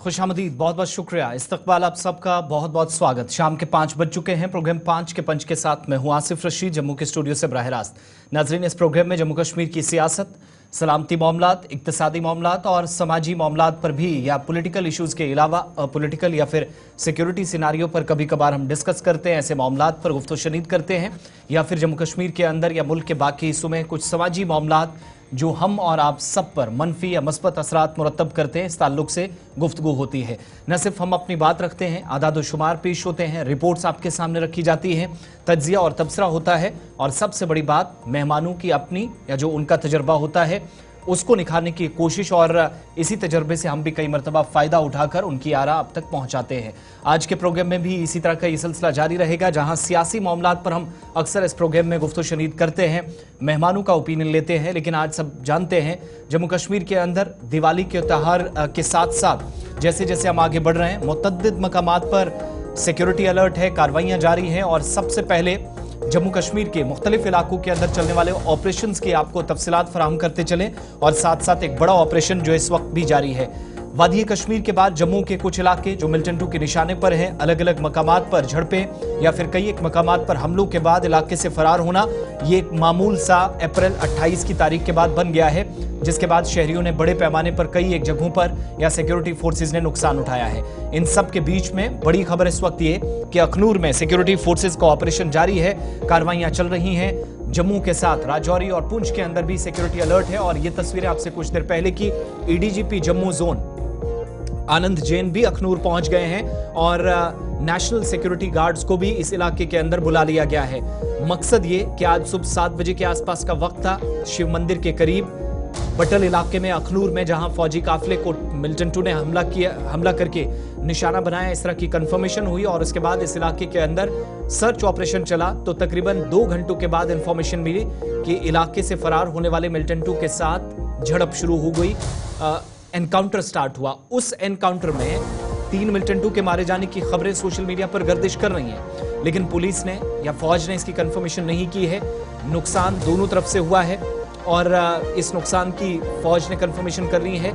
खुशामदीद, बहुत बहुत शुक्रिया। इस्तकबाल आप सबका बहुत बहुत स्वागत। शाम के 5 बज चुके हैं। प्रोग्राम 5 के पंच के साथ मैं हूं आसिफ रशीद, जम्मू के स्टूडियो से बराह रास्त। नाजरीन, इस प्रोग्राम में जम्मू कश्मीर की सियासत, सलामती मामलात, इक्तिसादी मामलात और समाजी मामलात पर भी या पॉलिटिकल इश्यूज़ के अलावा पॉलिटिकल या फिर सिक्योरिटी सिनारियों पर कभी कभार हम डिस्कस करते हैं, ऐसे मामलात पर गुफ्तगू शनीद करते हैं, या फिर जम्मू कश्मीर के अंदर या मुल्क के बाकी हिस्सों में कुछ समाजी मामलात जो हम और आप सब पर मनफी या मस्बत असरात मुरतब करते हैं, इस ताल्लुक से गुफ्तगू होती है। न सिर्फ हम अपनी बात रखते हैं, आदाद व शुमार पेश होते हैं, रिपोर्ट्स आपके सामने रखी जाती हैं, तज्जिया और तबसरा होता है, और सबसे बड़ी बात मेहमानों की अपनी या जो उनका तजर्बा होता है उसको निखारने की कोशिश, और इसी तजर्बे से हम भी कई मरतबा फ़ायदा उठाकर उनकी आरा अब तक पहुंचाते हैं। आज के प्रोग्राम में भी इसी तरह का ये सिलसिला जारी रहेगा, जहां सियासी मामलात पर हम अक्सर इस प्रोग्राम में गुफ्तगू शनीद करते हैं, मेहमानों का ओपिनियन लेते हैं। लेकिन आज सब जानते हैं जम्मू कश्मीर के अंदर दिवाली के त्योहार के साथ साथ जैसे जैसे हम आगे बढ़ रहे हैं, मुतअद्दिद मकामात पर सिक्योरिटी अलर्ट है, कार्रवाइयाँ जारी हैं, और सबसे पहले जम्मू कश्मीर के मुख्तलिफ इलाकों के अंदर चलने वाले ऑपरेशंस की आपको तफसीलात फराहम करते चलें, और साथ साथ एक बड़ा ऑपरेशन जो इस वक्त भी जारी है। वादी कश्मीर के बाद जम्मू के कुछ इलाके जो मिल्टन 2 के निशाने पर हैं, अलग अलग मकामात पर झड़पें या फिर कई एक मकामात पर हमलों के बाद इलाके से फरार होना, ये एक मामूल सा अप्रैल 28 की तारीख के बाद बन गया है, जिसके बाद शहरियों ने बड़े पैमाने पर कई एक जगहों पर या सिक्योरिटी फोर्सेज ने नुकसान उठाया है। इन सब के बीच में बड़ी खबर इस वक्त ये कि अखनूर में सिक्योरिटी फोर्सेज का ऑपरेशन जारी है, कार्रवाइयां चल रही हैं। जम्मू के साथ राजौरी और पुंछ के अंदर भी सिक्योरिटी अलर्ट है, और ये तस्वीरें आपसे कुछ देर पहले की एडीजीपी जम्मू जोन आनंद जैन भी अखनूर पहुंच गए हैं, और नेशनल सिक्योरिटी गार्ड्स को भी इस इलाके के अंदर बुला लिया गया है। मकसद ये कि आज सुबह 7 बजे के आसपास का वक्त था, शिव मंदिर के करीब बटल इलाके में अखनूर में, जहां फौजी काफिले को मिल्टन 2 ने हमला करके निशाना बनाया, इस तरह की कंफर्मेशन हुई, और उसके बाद इस इलाके के अंदर सर्च ऑपरेशन चला। तो तकरीबन 2 घंटों के बाद इंफॉर्मेशन मिली कि इलाके से फरार होने वाले मिल्टन 2 के साथ झड़प शुरू हो गई, एनकाउंटर स्टार्ट हुआ। उस एनकाउंटर में 3 मिल्टन 2 के मारे जाने की खबरें सोशल मीडिया पर गर्दिश कर रही हैं, लेकिन पुलिस ने या फौज ने इसकी कंफर्मेशन नहीं की है। नुकसान दोनों तरफ से हुआ है, और इस नुकसान की फौज ने कंफर्मेशन कर रही है।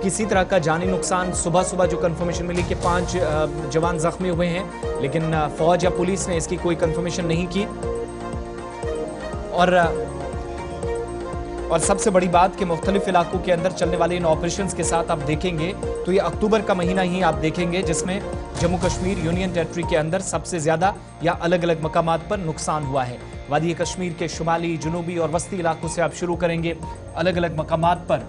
किसी तरह का जानी नुकसान, सुबह सुबह जो कंफर्मेशन मिली कि 5 जवान जख्मी हुए हैं, लेकिन फौज या पुलिस ने इसकी कोई कंफर्मेशन नहीं की। और सबसे बड़ी बात कि मुख्तलिफ इलाकों के अंदर चलने वाले इन ऑपरेशंस के साथ आप देखेंगे तो ये अक्टूबर का महीना ही आप देखेंगे जिसमें जम्मू कश्मीर यूनियन टेरिटरी के अंदर सबसे ज्यादा या अलग अलग मकामात पर नुकसान हुआ है। वादी कश्मीर के शुमाली, जुनूबी और वस्ती इलाकों से आप शुरू करेंगे। अलग अलग मकामात पर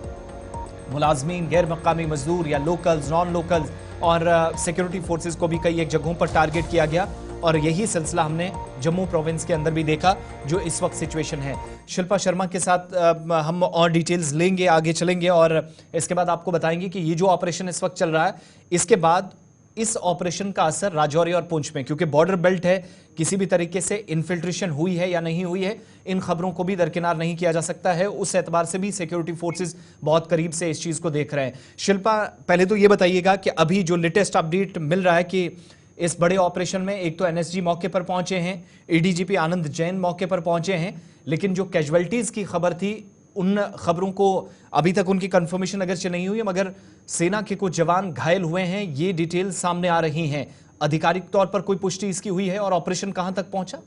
मुलाजमीन, गैर मकामी मजदूर या लोकल्स, नॉन लोकल्स और सिक्योरिटी फोर्सेज को भी कई एक जगहों पर टारगेट किया गया, और यही सिलसिला हमने जम्मू प्रोविंस के अंदर भी देखा जो इस वक्त सिचुएशन है। शिल्पा शर्मा के साथ हम और डिटेल्स लेंगे, आगे चलेंगे, और इसके बाद आपको बताएंगे कि ये जो ऑपरेशन इस वक्त चल रहा है, इसके बाद इस ऑपरेशन का असर राजौरी और पुंछ में, क्योंकि बॉर्डर बेल्ट है, किसी भी तरीके से इन्फिल्ट्रेशन हुई है या नहीं हुई है, इन खबरों को भी दरकिनार नहीं किया जा सकता है। उस एतबार से भी सिक्योरिटी फोर्सेज बहुत करीब से इस चीज़ को देख रहे हैं। शिल्पा, पहले तो ये बताइएगा कि अभी जो लेटेस्ट अपडेट मिल रहा है कि इस बड़े ऑपरेशन में एक तो एनएसजी मौके पर पहुंचे हैं, एडीजीपी आनंद जैन मौके पर पहुंचे हैं, लेकिन जो कैजुअल्टीज की खबर थी उन खबरों को अभी तक उनकी कंफर्मेशन अगरचे नहीं हुई है, मगर सेना के कुछ जवान घायल हुए हैं, ये डिटेल सामने आ रही हैं। आधिकारिक तौर पर कोई पुष्टि इसकी हुई है, और ऑपरेशन कहां तक पहुंचा?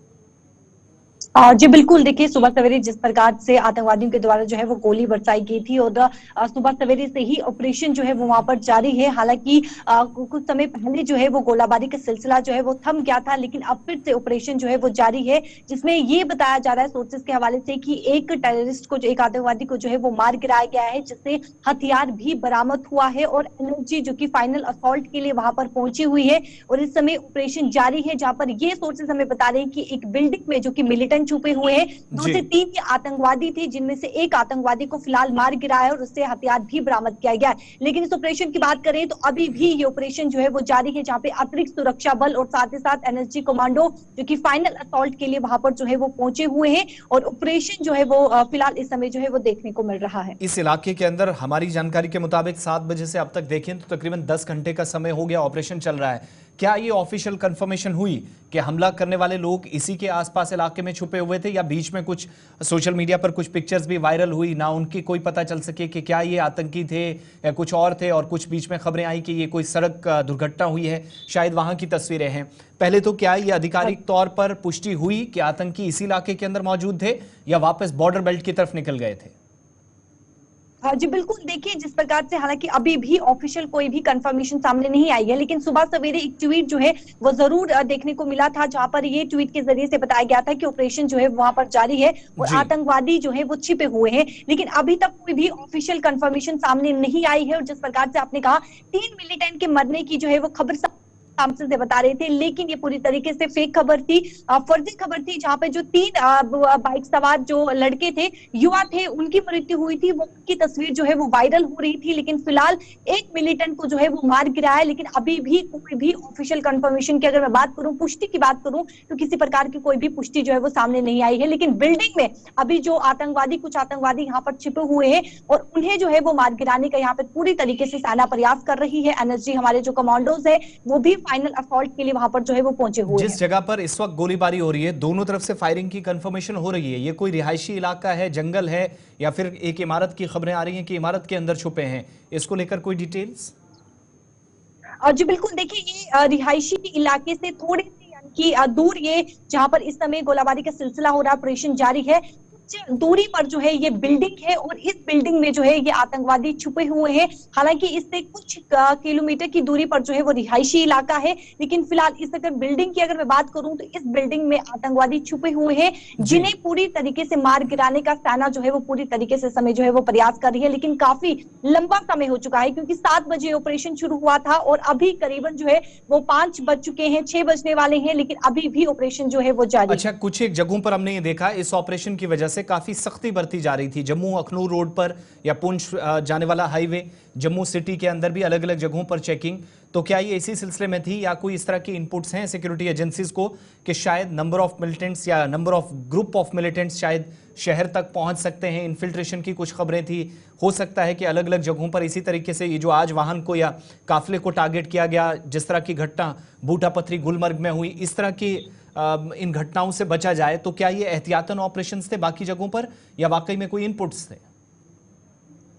जी बिल्कुल, देखिए सुबह सवेरे जिस प्रकार से आतंकवादियों के द्वारा जो है वो गोली बरसाई गई थी, और सुबह सवेरे से ही ऑपरेशन जो है वो वहां पर जारी है। हालांकि कुछ समय पहले जो है वो गोलाबारी का सिलसिला जो है वो थम गया था, लेकिन अब फिर से ऑपरेशन जो है वो जारी है, जिसमें ये बताया जा रहा है सोर्सेज के हवाले से कि एक टेररिस्ट को, जो एक आतंकवादी को जो है वो मार गिराया गया है, जिससे हथियार भी बरामद हुआ है, और एनर्जी जो कि फाइनल असॉल्ट के लिए वहां पर पहुंची हुई है, और इस समय ऑपरेशन जारी है, जहां पर ये सोर्सेज हमें बता रहे हैं कि एक बिल्डिंग में जो कि मिलिटेंट छुपे हुए हैं, 2 से 3 ये आतंकवादी थे, जिनमें से एक आतंकवादी को फिलहाल मार गिराया है और उससे हथियार भी बरामद किया गया है। लेकिन इस ऑपरेशन की बात करें तो अभी भी ये ऑपरेशन जो है वो जारी है, जहां पे अतिरिक्त सुरक्षा बल और साथ ही साथ एनएसजी कमांडो जो कि फाइनल असॉल्ट के लिए वहां पर जो है वो पहुंचे हुए हैं, और ऑपरेशन जो है वो फिलहाल इस समय जो है वो देखने को मिल रहा है। इस इलाके के अंदर हमारी जानकारी के मुताबिक 7 बजे से अब तक देखें तो तकरीबन 10 घंटे का समय हो गया, ऑपरेशन चल रहा है। क्या ये ऑफिशियल कंफर्मेशन हुई कि हमला करने वाले लोग इसी के आसपास इलाके में छुपे हुए थे, या बीच में कुछ सोशल मीडिया पर कुछ पिक्चर्स भी वायरल हुई, ना उनकी कोई पता चल सके कि क्या ये आतंकी थे या कुछ और थे, और कुछ बीच में खबरें आई कि ये कोई सड़क दुर्घटना हुई है, शायद वहां की तस्वीरें हैं। पहले तो क्या ये आधिकारिक तौर पर पुष्टि हुई कि आतंकी इसी इलाके के अंदर मौजूद थे या वापस बॉर्डर बेल्ट की तरफ निकल गए थे? हाँ जी बिल्कुल, देखिए जिस प्रकार से हालांकि अभी भी ऑफिशियल कोई भी कंफर्मेशन सामने नहीं आई है, लेकिन सुबह सवेरे एक ट्वीट जो है वो जरूर देखने को मिला था, जहां पर ये ट्वीट के जरिए से बताया गया था कि ऑपरेशन जो है वहां पर जारी है और आतंकवादी जो है वो छिपे हुए हैं। लेकिन अभी तक कोई भी ऑफिशियल कंफर्मेशन सामने नहीं आई है। और जिस प्रकार से आपने कहा 3 मिलिटेंट के मरने की जो है वो खबर सामने से बता रहे थे, लेकिन ये पूरी तरीके से फेक खबर थी, फर्जी खबर थी, जहां पे जो 3 बाइक सवार जो लड़के थे, युवा थे, उनकी मृत्यु हुई थी। वो उनकी तस्वीर जो है वो वायरल हो रही थी, लेकिन फिलहाल एक मिलिटेंट को जो है वो मार गिराया है। लेकिन अभी भी कोई भी ऑफिशियल कंफर्मेशन की अगर मैं बात करूं, पुष्टि की बात करूं, तो किसी प्रकार की कोई भी पुष्टि जो है वो सामने नहीं आई है। लेकिन बिल्डिंग में अभी जो कुछ आतंकवादी यहाँ पर छिपे हुए हैं और उन्हें जो है वो मार गिराने का यहाँ पे पूरी तरीके से सेना प्रयास कर रही है। एनएसजी हमारे जो कमांडोज है वो भी फाइनल असॉल्ट के लिए वहां पर जो है वो पहुंचे हुए हैं। जिस जगह पर इस वक्त गोलीबारी हो रही है, दोनों तरफ से फायरिंग की कंफर्मेशन हो रही है, ये कोई रिहायशी इलाका है, जंगल है, या फिर एक इमारत की खबरें आ रही हैं कि इमारत के अंदर छुपे हैं, इसको लेकर कोई डिटेल्स? जी बिल्कुल, देखिए ये रिहायशी इलाके से थोड़ी सी यानी कि दूर, ये जहां पर इस समय गोलाबारी का सिलसिला हो रहा है, ऑपरेशन जारी है, कुछ दूरी पर जो है ये बिल्डिंग है और इस बिल्डिंग में जो है ये आतंकवादी छुपे हुए हैं। हालांकि इससे कुछ किलोमीटर की दूरी पर जो है वो रिहायशी इलाका है, लेकिन फिलहाल इस अगर बिल्डिंग की अगर मैं बात करूं तो इस बिल्डिंग में आतंकवादी छुपे हुए हैं, जिन्हें पूरी तरीके से मार गिराने का सेना जो है वो पूरी तरीके से समय जो है वो प्रयास कर रही है। लेकिन काफी लंबा समय हो चुका है, क्योंकि 7 बजे ऑपरेशन शुरू हुआ था और अभी करीबन जो है वो 5 बज चुके हैं, 6 बजने वाले हैं, लेकिन अभी भी ऑपरेशन जो है वो जारी। अच्छा, कुछ एक जगहों पर हमने ये देखा इस ऑपरेशन की वजह से काफी सख्ती बरती जा रही थी, जम्मू अखनूर रोड पर या पुंछ जाने वाला हाईवे, जम्मू सिटी के अंदर भी अलग अलग जगहों पर चेकिंग। तो क्या ये इसी सिलसिले में थी, या कोई इस तरह की इनपुट्स हैं सिक्योरिटी एजेंसीज को कि शायद नंबर ऑफ मिलिटेंट्स या number of group of militants शायद शहर तक पहुंच सकते हैं? इन्फिल्ट्रेशन की कुछ खबरें थी, हो सकता है कि अलग अलग जगहों पर इसी तरीके से ये जो आज वाहन को या काफिले को टारगेट किया गया, जिस तरह की घटना बूटा पथरी गुलमर्ग में हुई, इस तरह की इन घटनाओं से बचा जाए। तो क्या ये एहतियातन ऑपरेशंस थे बाकी जगहों पर, या वाकई में कोई इनपुट्स थे?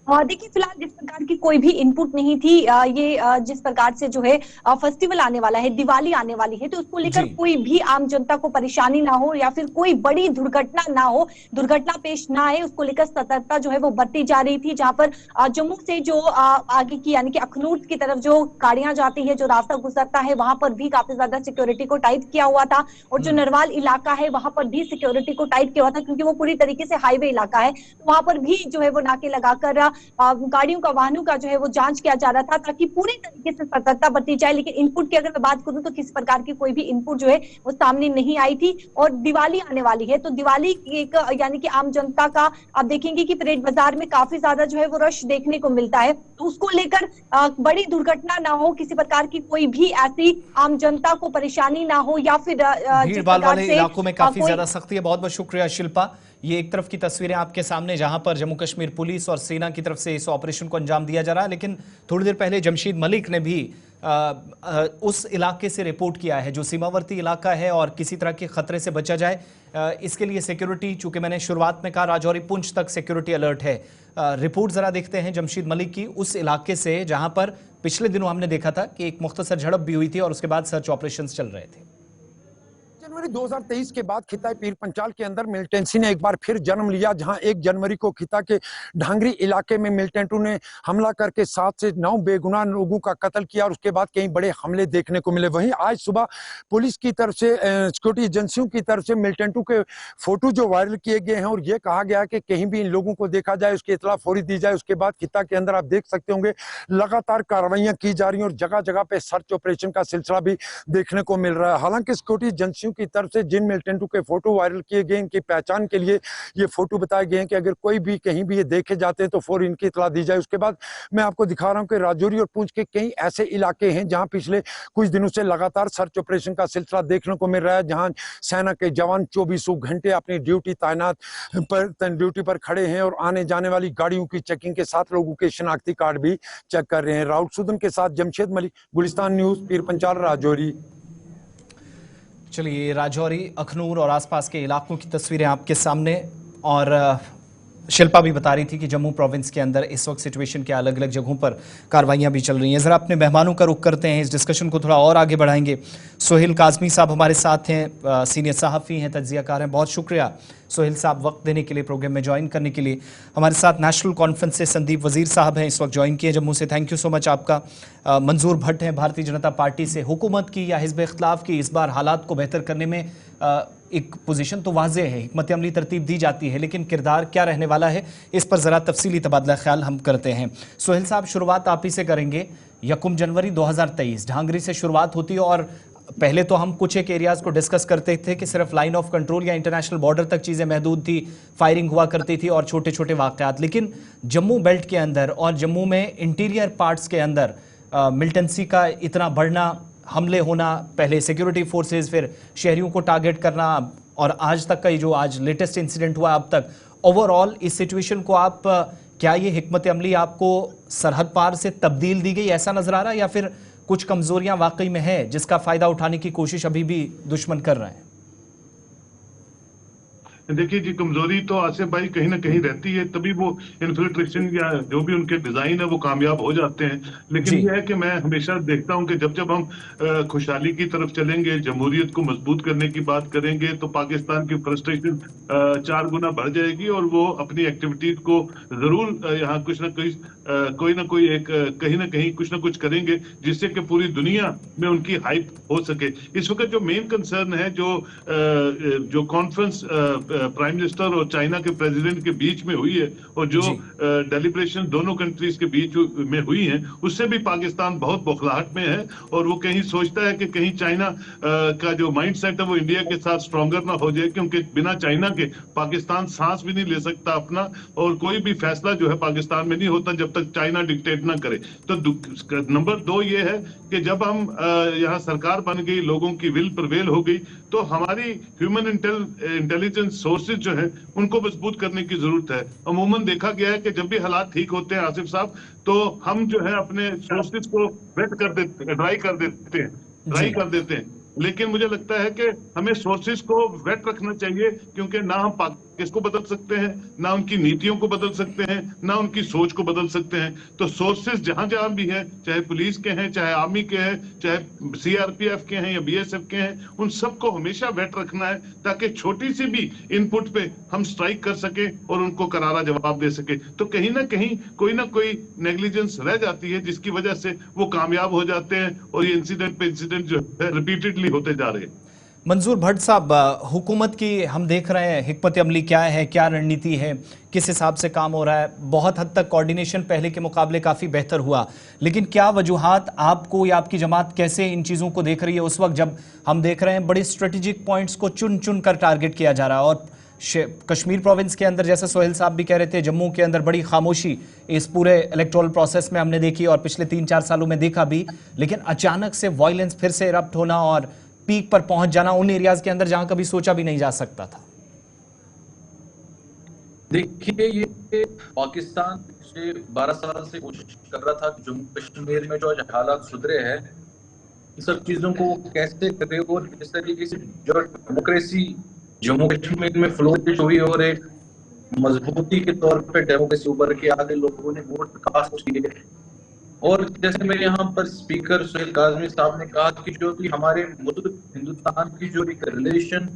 देखिए फिलहाल जिस प्रकार की कोई भी इनपुट नहीं थी। ये जिस प्रकार से जो है फेस्टिवल आने वाला है, दिवाली आने वाली है, तो उसको लेकर कोई भी आम जनता को परेशानी ना हो या फिर कोई बड़ी दुर्घटना ना हो, दुर्घटना पेश ना आए, उसको लेकर सतर्कता जो है वो बरती जा रही थी। जहां पर जम्मू से जो आगे की यानी कि अखनूर की तरफ जो गाड़ियां जाती है, जो रास्ता गुजरता है, वहां पर भी काफी ज्यादा सिक्योरिटी को टाइट किया हुआ था। और जो नरवाल इलाका है वहां पर भी सिक्योरिटी को टाइट किया हुआ था, क्योंकि वो पूरी तरीके से हाईवे इलाका है। तो वहां पर भी जो है वो नाके लगाकर गाड़ियों का, वाहनों का जो है वो जांच किया जा रहा था, ताकि पूरी तरीके से सतर्कता बरती जाए। लेकिन इनपुट की अगर मैं बात करूं तो किस प्रकार की कोई भी इनपुट जो है वो सामने नहीं आई थी। और दिवाली आने वाली है, तो दिवाली एक यानी कि आम जनता का आप देखेंगे कि परेड बाजार में काफी ज्यादा जो है वो रश देखने को मिलता है। तो उसको लेकर बड़ी दुर्घटना ना हो, किसी प्रकार की कोई भी ऐसी आम जनता को परेशानी ना हो, या फिर भीड़ भाड़ वाले इलाकों में काफी ज्यादा सख्ती है। बहुत बहुत शुक्रिया शिल्पा। ये एक तरफ की तस्वीरें आपके सामने जहां पर जम्मू कश्मीर पुलिस और सेना की तरफ से इस ऑपरेशन को अंजाम दिया जा रहा है, लेकिन थोड़ी देर पहले जमशीद मलिक ने भी उस इलाके से रिपोर्ट किया है जो सीमावर्ती इलाका है, और किसी तरह के खतरे से बचा जाए इसके लिए सिक्योरिटी, चूंकि मैंने शुरुआत में कहा राजौरी पुंछ तक सिक्योरिटी अलर्ट है। रिपोर्ट जरा देखते हैं जमशीद मलिक की उस इलाके से जहां पर पिछले दिनों हमने देखा था कि एक मुख्तसर झड़प भी हुई थी और उसके बाद सर्च ऑपरेशन चल रहे थे। जनवरी 2023 के बाद खिता पीर पंचाल के अंदर मिलिटेंसी ने एक बार फिर जन्म लिया, जहां 1 जनवरी को खिता के ढांगरी इलाके में मिलिटेंटों ने हमला करके 7 से 9 बेगुनाह लोगों का कत्ल किया और उसके बाद कई बड़े हमले देखने को मिले। वहीं आज सुबह पुलिस की तरफ से, सिक्योरिटी एजेंसियों की तरफ से मिलिटेंटों के फोटो जो वायरल किए गए हैं और ये कहा गया कि कहीं भी इन लोगों को देखा जाए उसकी इतला फौरी दी जाए। उसके बाद खिता के अंदर आप देख सकते होंगे लगातार कार्रवाइयां की जा रही हैं और जगह जगह पे सर्च ऑपरेशन का सिलसिला भी देखने को मिल रहा है। हालांकि सिक्योरिटी एजेंसियों की तरफ से जिन मिलिटेंटों के फोटो वायरल किए गए, इनकी पहचान के लिए ये फोटो बताए गए हैं कि अगर कोई भी कहीं भी ये देखे जाते हैं तो फौरन इनकी इतला दी जाए। उसके बाद मैं आपको दिखा रहा हूं कि राजौरी और पुंछ के कई ऐसे इलाके हैं जहां पिछले कुछ दिनों से लगातार सर्च ऑपरेशन का सिलसिला देखने को मिल रहा है, जहां सेना के जवान 24 घंटे अपनी ड्यूटी पर खड़े हैं और आने जाने वाली गाड़ियों की चेकिंग के साथ लोगों के शनाख्ती कार्ड भी चेक कर रहे हैं। राहुल सुदन के साथ जमशेद मलिक, गुलिस्तान न्यूज, पीर पंचाल, राजौरी। चलिए, राजौरी, अखनूर और आसपास के इलाकों की तस्वीरें आपके सामने। और शिल्पा भी बता रही थी कि जम्मू प्रोविंस के अंदर इस वक्त सिचुएशन के अलग अलग जगहों पर कार्रवाइयां भी चल रही हैं। ज़रा अपने मेहमानों का रुख करते हैं, इस डिस्कशन को थोड़ा और आगे बढ़ाएंगे। सोहेल काज़मी साहब हमारे साथ हैं, सीनियर सहाफ़ी हैं, तज्ज़ियाकार हैं। बहुत शुक्रिया सोहेल साहब वक्त देने के लिए, प्रोग्राम में ज्वाइन करने के लिए। हमारे साथ नेशनल कॉन्फ्रेंस से संदीप वजीर साहब हैं, इस वक्त ज्वाइन किए जम्मू से, थैंक यू सो मच आपका। मंजूर भट्ट हैं भारतीय जनता पार्टी से। हुकूमत की या हिज़्ब इख्तिलाफ की इस बार हालात को बेहतर करने में एक पोजीशन तो वाज़ेह है, हिकमत अमली तरतीब दी जाती है, लेकिन किरदार क्या रहने वाला है, इस पर ज़रा तफसीली तबादला ख्याल हम करते हैं। सोहेल साहब, शुरुआत आप ही से करेंगे। 1 जनवरी 2023 ढांगरी से शुरुआत होती है और पहले तो हम कुछ एक एरियाज़ को डिस्कस करते थे कि सिर्फ लाइन ऑफ कंट्रोल या इंटरनेशनल बॉर्डर तक चीज़ें महदूद थी, फायरिंग हुआ करती थी और छोटे छोटे वाक़यात, लेकिन जम्मू बेल्ट के अंदर और जम्मू में इंटीरियर पार्ट्स के अंदर मिलिटेंसी का इतना बढ़ना, हमले होना, पहले सिक्योरिटी फोर्सेस, फिर शहरियों को टारगेट करना, और आज तक का ये जो आज लेटेस्ट इंसिडेंट हुआ अब तक, ओवरऑल इस सिचुएशन को आप क्या ये हिकमत अमली आपको सरहद पार से तब्दील दी गई ऐसा नजर आ रहा है, या फिर कुछ कमजोरियां वाकई में है जिसका फायदा उठाने की कोशिश अभी भी दुश्मन कर रहे हैं? देखिए जी, कमजोरी तो आसिफ भाई कहीं ना कहीं रहती है, तभी वो इन्फिल्ट्रेशन या जो भी उनके डिजाइन है वो कामयाब हो जाते हैं। लेकिन ये है कि मैं हमेशा देखता हूं कि जब जब हम खुशहाली की तरफ चलेंगे, जमहूरियत को मजबूत करने की बात करेंगे, तो पाकिस्तान की फ्रस्ट्रेशन 4 गुना बढ़ जाएगी और वो अपनी एक्टिविटीज को जरूर यहाँ कुछ ना कोई एक कहीं ना कहीं कुछ ना कुछ करेंगे जिससे कि पूरी दुनिया में उनकी हाइप हो सके। इस वक्त जो मेन कंसर्न है, जो कॉन्फ्रेंस प्राइम मिनिस्टर और चाइना के प्रेसिडेंट के बीच में हुई है और जो डेलिब्रेशन दोनों कंट्रीज के बीच में हुई है, उससे भी पाकिस्तान बहुत बौखलाहट में है और वो कहीं सोचता है कि कहीं चाइना का जो माइंडसेट है वो इंडिया के साथ स्ट्रॉन्गर ना हो जाए, क्योंकि बिना चाइना के पाकिस्तान सांस भी नहीं ले सकता अपना, और कोई भी फैसला जो है पाकिस्तान में नहीं होता जब तक चाइना डिक्टेट ना करे। तो नंबर 2 ये है कि जब हम यहाँ सरकार बन गई, लोगों की विल प्रिवेल हो गई, तो हमारी ह्यूमन इंटेलिजेंस सोर्सेज जो है उनको मजबूत करने की जरूरत है। अमूमन देखा गया है कि जब भी हालात ठीक होते हैं आसिफ साहब, तो हम जो है अपने सोर्सेज को वेट कर देते, ड्राई कर देते हैं। लेकिन मुझे लगता है कि हमें सोर्सेज को वेट रखना चाहिए, क्योंकि ना हम पाकिस्तान को बदल सकते हैं, ना उनकी नीतियों को बदल सकते हैं, ना उनकी सोच को बदल सकते हैं। तो सोर्सेज जहां जहां भी हैं, चाहे पुलिस के हैं, चाहे आर्मी के हैं, चाहे सीआरपीएफ के हैं या बीएसएफ के हैं, उन सबको हमेशा वेट रखना है ताकि छोटी सी भी इनपुट पे हम स्ट्राइक कर सके और उनको करारा जवाब दे सके। तो कहीं ना कोई नेग्लिजेंस रह जाती है जिसकी वजह से वो कामयाब हो जाते हैं और ये इंसिडेंट पे इंसिडेंट जो है रिपीटेडली होते जा रहे हैं। मंजूर भट्ट साहब, हुकूमत की हम देख रहे हैं हिकमत अमली क्या है, क्या रणनीति है, किस हिसाब से काम हो रहा है। बहुत हद तक कोऑर्डिनेशन पहले के मुकाबले काफ़ी बेहतर हुआ, लेकिन क्या वजूहात आपको या आपकी जमात कैसे इन चीज़ों को देख रही है उस वक्त जब हम देख रहे हैं बड़े स्ट्रेटेजिक पॉइंट्स को चुन चुन कर टारगेट किया जा रहा है? और कश्मीर प्रोविंस के अंदर, जैसे सोहेल साहब भी कह रहे थे, जम्मू के अंदर बड़ी खामोशी इस पूरे इलेक्टोरल प्रोसेस में हमने देखी और पिछले 3-4 सालों में देखा भी, लेकिन अचानक से वायलेंस फिर से इरप्ट होना और पीक पर पहुंच जाना उन एरियाज के अंदर जहां कभी सोचा भी नहीं जा सकता था। देखिए, ये पाकिस्तान पिछले 12 साल से कोशिश कर रहा था कि जम्मू कश्मीर में जो हालात सुधरे हैं, इन सब चीजों को कैसे करे और किस तरीके से जो डेमोक्रेसी जम्मू कश्मीर में फ्लोरिश हुई और एक मजबूती के तौर पे डेमोक्रेसी उभर के आगे लोगों ने वोट कास्ट किए। और जैसे मेरे यहाँ पर स्पीकर सोहेल काज़मी साहब ने कहा कि जो भी हमारे मुल्क हिंदुस्तान की जो एक रिलेशन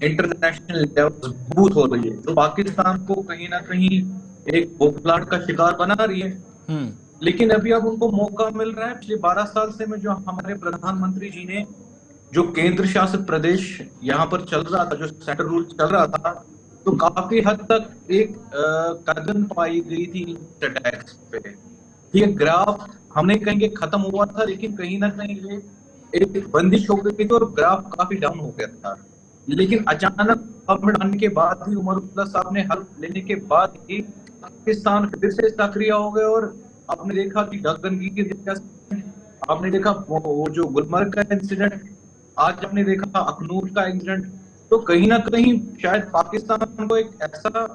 इंटरनेशनल लेवल मजबूत हो रही है, जो पाकिस्तान को कहीं ना कहीं एक बौखलाहट का शिकार बना रही है। लेकिन अभी अब उनको मौका मिल रहा है। पिछले 12 साल से में जो हमारे प्रधानमंत्री जी ने जो केंद्र शासित प्रदेश यहाँ पर चल रहा था, जो सेंटर रूल चल रहा था, तो काफी हद तक एक कदम पाई गई थी अटैक्स पे। ये ग्राफ हमने कहीं खत्म हुआ था, लेकिन कहीं ना कहीं ये एक बंदिश हो गई थी और ग्राफ काफी डाउन हो गया था। लेकिन अचानक गवर्नमेंट आने के बाद भी, उमर अब्दुल्ला साहब ने हेल्प लेने के बाद ही पाकिस्तान फिर से सक्रिय हो गए। और आपने देखा कि गगनगिर जैसा, आपने देखा वो जो गुलमर्ग का इंसिडेंट, आज आपने देखा अखनूर का इंसिडेंट। तो कहीं ना कहीं शायद पाकिस्तान को एक ऐसा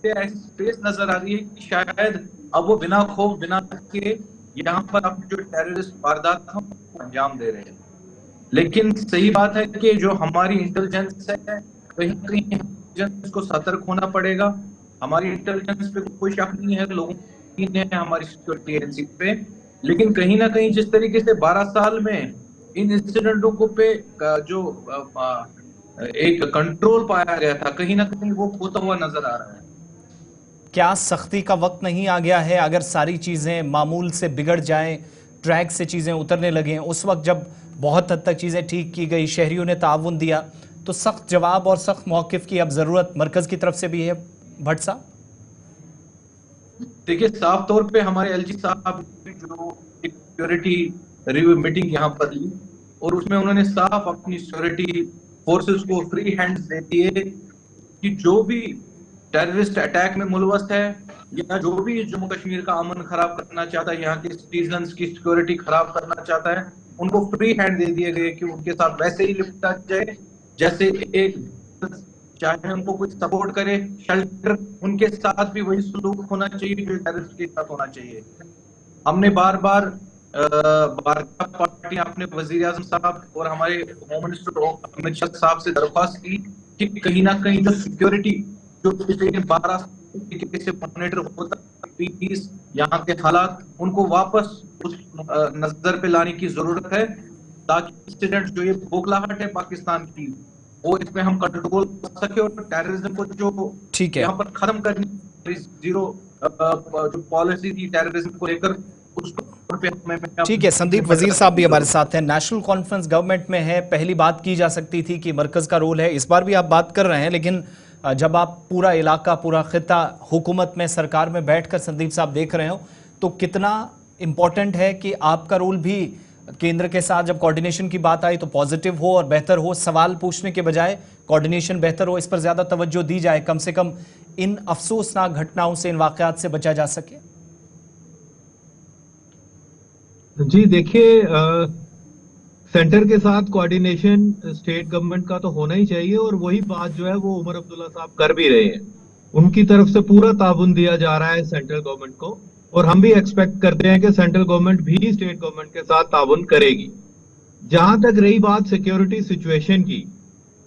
स्पेस नजर आ रही है कि शायद अब वो बिना खौफ बिना के यहाँ पर अपने जो टेररिस्ट वारदात था वो अंजाम दे रहे हैं। लेकिन सही बात है कि जो हमारी इंटेलिजेंस है, कहीं ना कहीं इंटेलिजेंस को सतर्क होना पड़ेगा। हमारी इंटेलिजेंस पे कोई शक नहीं है, लोगों की है हमारी सिक्योरिटी एजेंसी पे। लेकिन कहीं ना कहीं जिस तरीके से 12 साल में इन इंसिडेंटों को पे जो एक कंट्रोल पाया गया था, कहीं ना कहीं वो खोता हुआ नजर आ रहा है। क्या सख्ती का वक्त नहीं आ गया है? अगर सारी चीज़ें मामूल से बिगड़ जाएं, ट्रैक से चीज़ें उतरने लगें, उस वक्त जब बहुत हद तक चीज़ें ठीक की गई, शहरियों ने ताउन दिया, तो सख्त जवाब और सख्त मौक़िफ़ की अब ज़रूरत मरकज़ की तरफ से भी है भट्ट साहब? देखिए, साफ तौर पे हमारे एलजी साहब जो सिक्योरिटी रिव्यू मीटिंग यहाँ पर ली और उसमें उन्होंने साफ अपनी सिक्योरिटी फोर्सेस को फ्री हैंड्स दे दिए कि जो भी टेररिस्ट अटैक में मुलवस है या जो भी जम्मू कश्मीर का अमन खराब करना चाहता है, यहाँ के सिटीजन्स की सिक्योरिटी खराब करना चाहता है, उनको फ्री हैंड दे दिए गए कि उनके साथ वैसे ही निपटा जाए जैसे एक, चाहे उनको कुछ सपोर्ट करे, शेल्टर, उनके साथ भी वही सलूक होना चाहिए जो टेररिस्ट के साथ होना चाहिए। हमने बार बार भारतीय पार्टी अपने वजीर आजम साहब और हमारे होम मिनिस्टर अमित शाह साहब से दरख्वास्त की कि कहीं ना कहीं जो सिक्योरिटी जो पिछले 12 से मॉनिटर होता पीस, यहाँ के हालात, उनको वापस उस नजर पे लाने की जरूरत है ताकि इंसिडेंट जो ये बौखलाहट है पाकिस्तान की, वो इसमें हम कंट्रोल कर सके और टेररिज्म को जो ठीक है, यहाँ पर खत्म करनी जीरो जो पॉलिसी थी टेररिज्म को लेकर, उसको ठीक है। संदीप वजीर साहब भी हमारे साथ हैं। नेशनल कॉन्फ्रेंस गवर्नमेंट में है, पहली बात की जा सकती थी कि मरकज का रोल है, इस बार भी आप बात कर रहे हैं, लेकिन जब आप पूरा इलाका, पूरा खिता हुकूमत में, सरकार में बैठकर संदीप साहब देख रहे हो, तो कितना इंपॉर्टेंट है कि आपका रोल भी केंद्र के साथ, जब कोऑर्डिनेशन की बात आई तो पॉजिटिव हो और बेहतर हो, सवाल पूछने के बजाय कोऑर्डिनेशन बेहतर हो, इस पर ज्यादा तवज्जो दी जाए, कम से कम इन अफसोसनाक घटनाओं से, इन वाकयात से बचा जा सके? जी देखिए, सेंटर के साथ कोऑर्डिनेशन स्टेट गवर्नमेंट का तो होना ही चाहिए और वही बात जो है वो उमर अब्दुल्ला साहब कर भी रहे हैं। उनकी तरफ से पूरा ताउन दिया जा रहा है सेंट्रल गवर्नमेंट को और हम भी एक्सपेक्ट करते हैं कि सेंट्रल गवर्नमेंट भी स्टेट गवर्नमेंट के साथ ताउन करेगी। जहां तक रही बात सिक्योरिटी सिचुएशन की,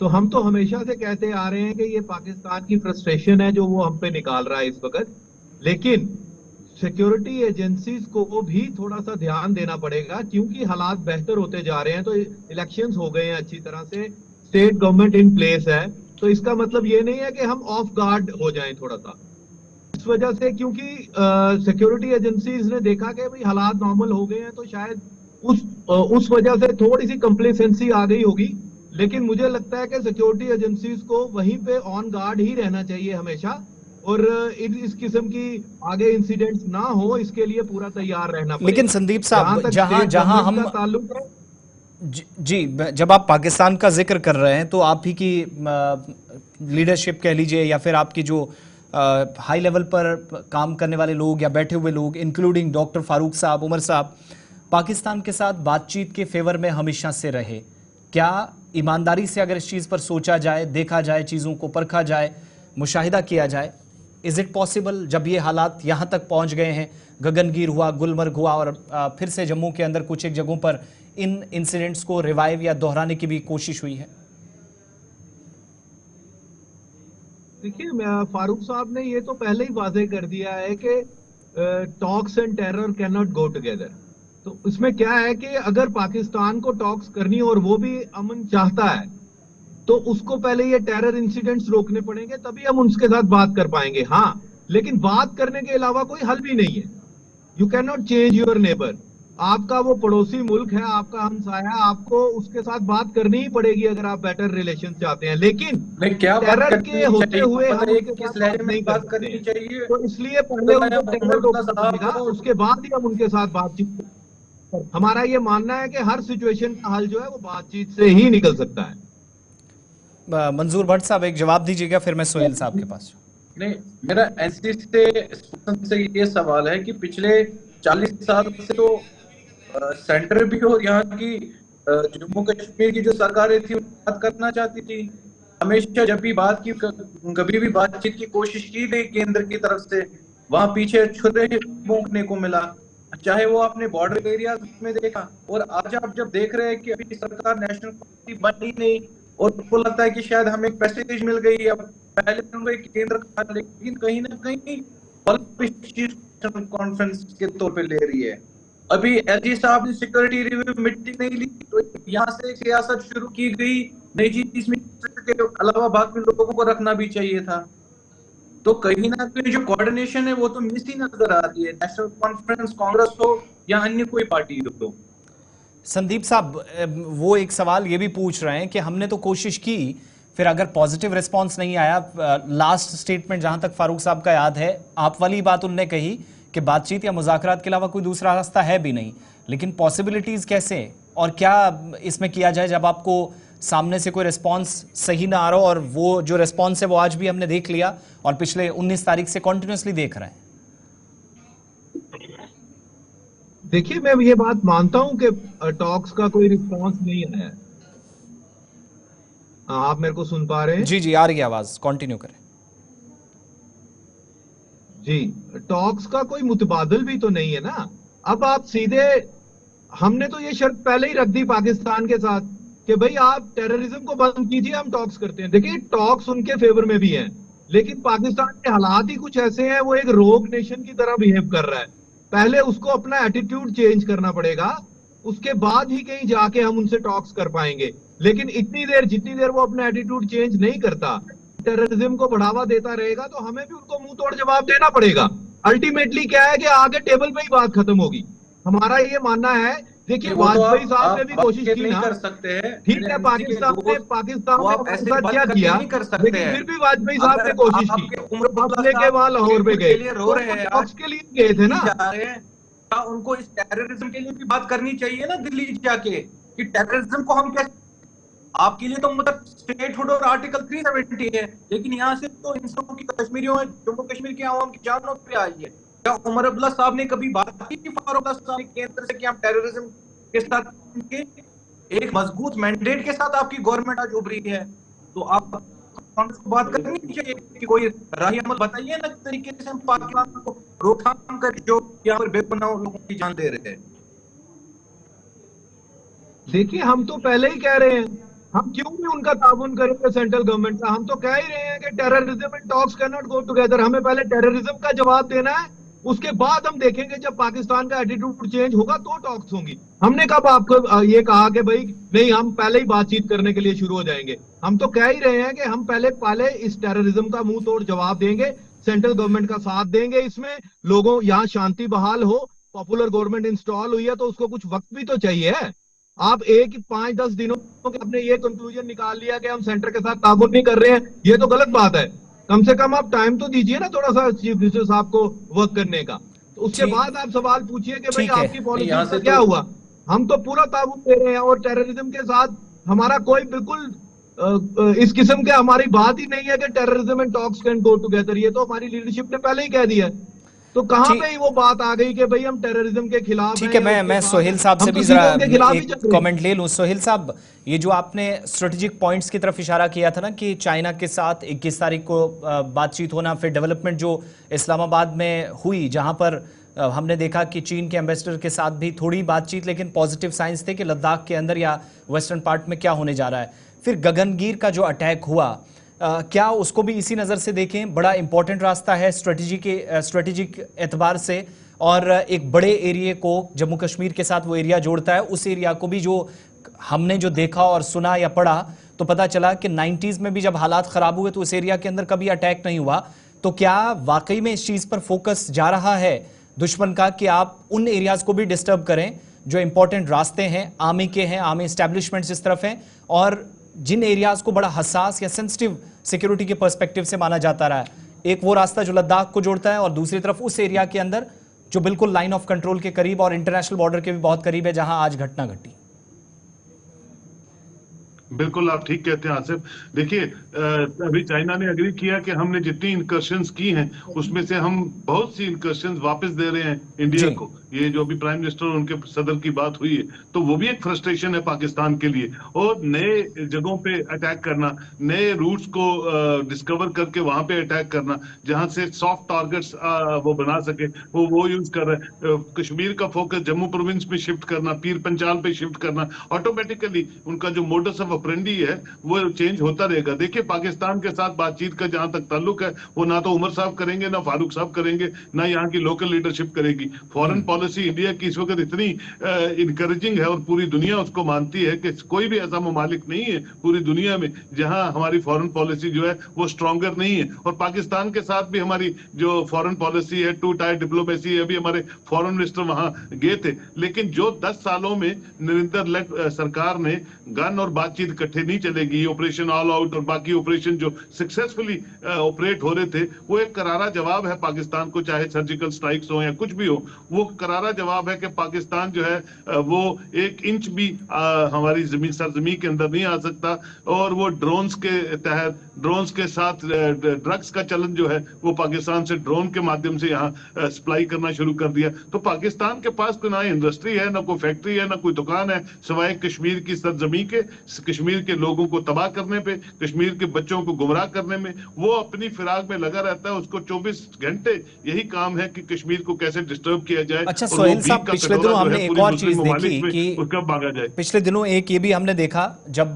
तो हम तो हमेशा से कहते आ रहे हैं कि ये पाकिस्तान की फ्रस्ट्रेशन है जो वो हम पे निकाल रहा है इस वक्त, लेकिन सिक्योरिटी एजेंसीज को भी थोड़ा सा ध्यान देना पड़ेगा क्योंकि हालात बेहतर होते जा रहे हैं। तो इलेक्शंस हो गए हैं अच्छी तरह से, स्टेट गवर्नमेंट इन प्लेस है, तो इसका मतलब ये नहीं है कि हम ऑफ गार्ड हो जाएं थोड़ा सा इस वजह से, क्योंकि सिक्योरिटी एजेंसीज ने देखा कि भाई हालात नॉर्मल हो गए हैं, तो शायद उस वजह से थोड़ी सी कंप्लेसेंसी आ गई होगी। लेकिन मुझे लगता है कि सिक्योरिटी एजेंसीज को वहीं पे ऑन गार्ड ही रहना चाहिए हमेशा और इस किस्म की आगे इंसिडेंट्स ना हो, इसके लिए पूरा तैयार रहना पड़ेगा। लेकिन संदीप साहब, जहां हम जी, जब आप पाकिस्तान का जिक्र कर रहे हैं तो आप ही की लीडरशिप कह लीजिए या फिर आपकी जो हाई लेवल पर काम करने वाले लोग या बैठे हुए लोग, इंक्लूडिंग डॉक्टर फारूक साहब, उमर साहब, पाकिस्तान के साथ बातचीत के फेवर में हमेशा से रहे। क्या ईमानदारी से अगर इस चीज़ पर सोचा जाए, देखा जाए, चीज़ों को परखा जाए, मुशाहिदा किया जाए, इज इट पॉसिबल जब ये हालात यहाँ तक पहुँच गए हैं, गगनगिर हुआ, गुलमर्ग हुआ और फिर से जम्मू के अंदर कुछ एक जगहों पर इन इंसिडेंट्स को रिवाइव या दोहराने की भी कोशिश हुई है? देखिए, फारूक साहब ने ये तो पहले ही वाजे कर दिया है कि talks and terror can not go together. तो इसमें क्या है कि अगर पाकिस्तान को टॉक्स करनी और वो भी अमन चाहता है तो उसको पहले ये टेरर इंसिडेंट्स रोकने पड़ेंगे, तभी हम उसके साथ बात कर पाएंगे। हाँ, लेकिन बात करने के अलावा कोई हल भी नहीं है। You can not change your neighbour. आपका वो पड़ोसी मुल्क है, आपका हमसाया, आपको उसके साथ बात करनी ही पड़ेगी अगर आप बेटर रिलेशन चाहते हैं। लेकिन टेरर के होते हुए हम किस लहजे में बात करनी चाहिए, तो इसलिए पहले उनको टेरर रोकना पड़ेगा, उसके बाद ही हम उनके साथ बातचीत। हमारा ये मानना है कि हर सिचुएशन का हल जो है वो बातचीत से ही निकल सकता है। मंजूर भट्ट साहब एक जवाब दीजिएगा, फिर मैं सोहेल साहब के पास। नहीं, मेरा एनसी से ये सवाल है कि पिछले 40 साल से तो सेंटर भी और यहाँ की जम्मू कश्मीर की जो सरकारें थी बात करना चाहती थी। हमेशा जब भी बात की, कभी भी बातचीत की कोशिश की गई केंद्र की तरफ से, वहां पीछे छुरे भोंकने को मिला। चाहे वो आपने बॉर्डर एरिया में देखा, और आज आप जब देख रहे हैं कि अभी सरकार नेशनल पार्टी बनी नहीं और उनको लगता है कि शायद हमें प्रेस्टीज मिल गई है, पहले उनको एक केंद्र का, लेकिन कहीं ना कहीं कॉन्फ्रेंस के तौर पे ले रही है। अभी एलजी साहब ने सिक्योरिटी रिव्यू मीटिंग नहीं ली, तो यहाँ से सियासत शुरू की गई। नई चीज इसमें के अलावा बाकी लोगों को रखना भी चाहिए था। तो कहीं ना कहीं जो कोऑर्डिनेशन है वो तो मिस ही नजर आ रही है, नेशनल कॉन्फ्रेंस, कांग्रेस हो या अन्य कोई पार्टी हो। संदीप साहब वो एक सवाल ये भी पूछ रहे हैं कि हमने तो कोशिश की, फिर अगर पॉजिटिव रिस्पांस नहीं आया, लास्ट स्टेटमेंट जहां तक फारूक साहब का याद है, आप वाली बात उन्होंने कही कि बातचीत या मुज़ाकरात के अलावा कोई दूसरा रास्ता है भी नहीं, लेकिन पॉसिबिलिटीज कैसे और क्या इसमें किया जाए जब आपको सामने से कोई रिस्पांस सही ना आ रहा हो, और वो जो रिस्पांस है वो आज भी हमने देख लिया और पिछले 19 तारीख से कंटिन्यूअसली देख रहे हैं। देखिए, मैं ये बात मानता हूं कि टॉक्स का कोई रिस्पांस नहीं आया है। आप मेरे को सुन पा रहे हैं? जी आ रही है आवाज, कंटिन्यू करें। जी, टॉक्स का कोई मुतबादल भी तो नहीं है ना। अब आप सीधे, हमने तो ये शर्त पहले ही रख दी पाकिस्तान के साथ कि भाई आप टेररिज्म को बंद कीजिए, हम टॉक्स करते हैं। देखिए, टॉक्स उनके फेवर में भी हैं, लेकिन पाकिस्तान के हालात ही कुछ ऐसे हैं, वो एक रोग नेशन की तरह बिहेव कर रहा है। पहले उसको अपना एटीट्यूड चेंज करना पड़ेगा, उसके बाद ही कहीं जाके हम उनसे टॉक्स कर पाएंगे। लेकिन जितनी देर वो अपना एटीट्यूड चेंज नहीं करता, टेररिज्म को बढ़ावा देता रहेगा, तो हमें भी उनको मुंह तोड़ जवाब देना पड़ेगा। अल्टीमेटली क्या है कि आगे टेबल पे ही बात खत्म होगी। हमारा ये मानना है। देखिए, वाजपेयी साहब ने भी कोशिश की ना, कर सकते हैं, ठीक है, पाकिस्तान ने हमारे साथ क्या किया, लेकिन फिर भी वाजपेयी साहब ने कोशिश की, बदले के वहां लाहौर में गए, रो रहे हैं, टॉक्स के लिए गए थे ना। उनको इस टेररिज्म के लिए भी बात करनी चाहिए ना दिल्ली जाके, कि टेररिज्म को हम कैसे, आपके लिए तो मतलब स्टेटहुड और आर्टिकल 370 है, लेकिन यहाँ से तो इंसानों की, कश्मीरियों, जम्मू कश्मीर की आवाम की जानों पे आई है। क्या उमर अब्दुल्ला साहब ने कभी बात की फारूक साहब ने केंद्र से कि हम टेररिज्म के साथ, एक मजबूत मैंडेट के साथ आपकी गवर्नमेंट आज उभरी है, तो आप कांग्रेस को बात करनी चाहिए कि कोई राही अमल बताइए ना तरीके से हम पाकिस्तान को रोकथाम कर, जो यहाँ पर बेपनाह लोगों की जान दे रहे हैं। देखिए, हम तो पहले ही कह रहे हैं, हम क्यों भी उनका ताउन करेंगे सेंट्रल गवर्नमेंट का। हम तो कह ही रहे हैं कि terrorism and talks can not go together. हमें पहले टेररिज्म का जवाब देना है, उसके बाद हम देखेंगे जब पाकिस्तान का एटीट्यूड चेंज होगा तो टॉक्स होंगी। हमने कब आपको ये कहा कि भाई नहीं, हम पहले ही बातचीत करने के लिए शुरू हो जाएंगे। हम तो कह ही रहे हैं कि हम पहले इस टेररिज्म का मुंह तोड़ जवाब देंगे, सेंट्रल गवर्नमेंट का साथ देंगे इसमें, लोगों यहाँ शांति बहाल हो, पॉपुलर गवर्नमेंट इंस्टॉल हुई है, तो उसको कुछ वक्त भी तो चाहिए। आप 5-10 दिनों के अपने ये कंक्लूजन निकाल लिया कि हम सेंटर के साथ ताउन नहीं कर रहे हैं, ये तो गलत बात है। कम से कम आप टाइम तो दीजिए ना थोड़ा सा चीफ मिनिस्टर साहब को वर्क करने का। तो उसके बाद आप सवाल पूछिए कि भाई आपकी पॉलिसी से क्या हुआ। हम तो पूरा ताउन दे रहे हैं, और टेररिज्म के साथ हमारा कोई बिल्कुल इस किस्म के हमारी बात ही नहीं है कि terrorism and talks can go together. ये तो हमारी लीडरशिप ने पहले ही कह दिया है। तो कहां पे ही वो बात आ गई कि भाई हम टेररिज्म के खिलाफ। ठीक है, मैं सोहेल साहब से भी जरा एक कमेंट ले लूं। सोहेल साहब, ये जो आपने स्ट्रेटेजिक पॉइंट्स की तरफ इशारा किया था ना कि चाइना के साथ 21 तारीख को बातचीत होना, फिर डेवलपमेंट जो इस्लामाबाद में हुई, जहां पर हमने देखा कि चीन के एम्बेसडर के साथ भी थोड़ी बातचीत, लेकिन पॉजिटिव साइंस थे कि लद्दाख के अंदर या वेस्टर्न पार्ट में क्या होने जा रहा है। फिर गगनगीर का जो अटैक हुआ, क्या उसको भी इसी नज़र से देखें? बड़ा इंपॉर्टेंट रास्ता है स्ट्रेटेजिक एतबार से, और एक बड़े एरिया को जम्मू कश्मीर के साथ वो एरिया जोड़ता है। उस एरिया को भी जो हमने जो देखा और सुना या पढ़ा, तो पता चला कि 90s में भी जब हालात ख़राब हुए तो उस एरिया के अंदर कभी अटैक नहीं हुआ। तो क्या वाकई में इस चीज़ पर फोकस जा रहा है दुश्मन का कि आप उन एरियाज़ को भी डिस्टर्ब करें जो इंपॉर्टेंट रास्ते हैं, आर्मी के हैं, आर्मी एस्टेब्लिशमेंट्स इस तरफ हैं, और जिन एरियाज को बड़ा हसास या सेंसिटिव सिक्योरिटी के पर्सपेक्टिव से माना जाता रहा है, एक वो रास्ता जो लद्दाख को जोड़ता है, और दूसरी तरफ उस एरिया के अंदर जो बिल्कुल लाइन ऑफ कंट्रोल के करीब और इंटरनेशनल बॉर्डर के भी बहुत करीब है, जहां आज घटना घटी। बिल्कुल आप ठीक कहते हैं आसिफ। देखिए अभी चाइना ने एग्री किया कि हमने जितनी इंकर्शंस की हैं उसमें से हम बहुत सी इंकर्शंस वापस दे रहे हैं इंडिया जी। को। ये जो अभी प्राइम मिनिस्टर और उनके सदर की बात हुई है, तो वो भी एक फ्रस्ट्रेशन है पाकिस्तान के लिए। और नए जगहों पे अटैक करना, नए रूट्स को डिस्कवर करके वहां पे अटैक करना, जहां से सॉफ्ट टारगेट्स वो बना सके, वो यूज कर रहे हैं। कश्मीर का फोकस जम्मू प्रोविंस में शिफ्ट करना, पीर पंचाल पे शिफ्ट करना, ऑटोमेटिकली उनका जो मोडस ऑफ ऑपरेंडी है वो चेंज होता रहेगा। देखिए पाकिस्तान के साथ बातचीत का जहां तक ताल्लुक है, वो ना तो उमर साहब करेंगे, ना फारूक साहब करेंगे, ना यहाँ की लोकल लीडरशिप करेगी। फॉरेन पॉलिसी इंडिया की इस वक्त इतनी इनकरेजिंग है और पूरी दुनिया उसको मानती है कि कोई भी ऐसा ममालिक नहीं है पूरी दुनिया में जहां हमारी फॉरेन पॉलिसी जो है वो स्ट्रॉन्गर नहीं है। और पाकिस्तान के साथ भी हमारी जो फॉरेन पॉलिसी है, टू टायर डिप्लोमेसी है। अभी हमारे फॉरेन मिनिस्टर वहां गए थे, लेकिन जो 10 सालों में नरेंद्र लेड सरकार ने गन और बातचीत इकट्ठे नहीं चलेगी, ऑपरेशन ऑल आउट और बाकी ऑपरेशन जो सक्सेसफुली ऑपरेट हो रहे थे, वो एक करारा जवाब है पाकिस्तान को, चाहे सर्जिकल स्ट्राइक्स हो या कुछ भी हो। वो करारा जवाब है कि पाकिस्तान जो है वो 1 इंच भी हमारी जमीन सरजमीन के अंदर नहीं आ सकता। और वो ड्रोन्स के तहत, ड्रोन्स के साथ ड्रग्स का चलन जो है वो पाकिस्तान से ड्रोन के माध्यम से यहाँ सप्लाई करना शुरू कर दिया। तो पाकिस्तान के पास कोई ना इंडस्ट्री है, ना कोई फैक्ट्री है, ना कोई दुकान है, सिवाय कश्मीर की सरजमीन के, कश्मीर के लोगों को तबाह करने पे, कश्मीर के बच्चों को गुमराह करने में। वो अपनी फिराक में लगा रहता है। उसको 24 घंटे यही काम है कि कश्मीर को कैसे डिस्टर्ब किया जाए। अच्छा सोहेल साहब, पिछले दिनों हमने एक और चीज देखी कि उसका भागा जाए। पिछले दिनों एक ये भी हमने देखा, जब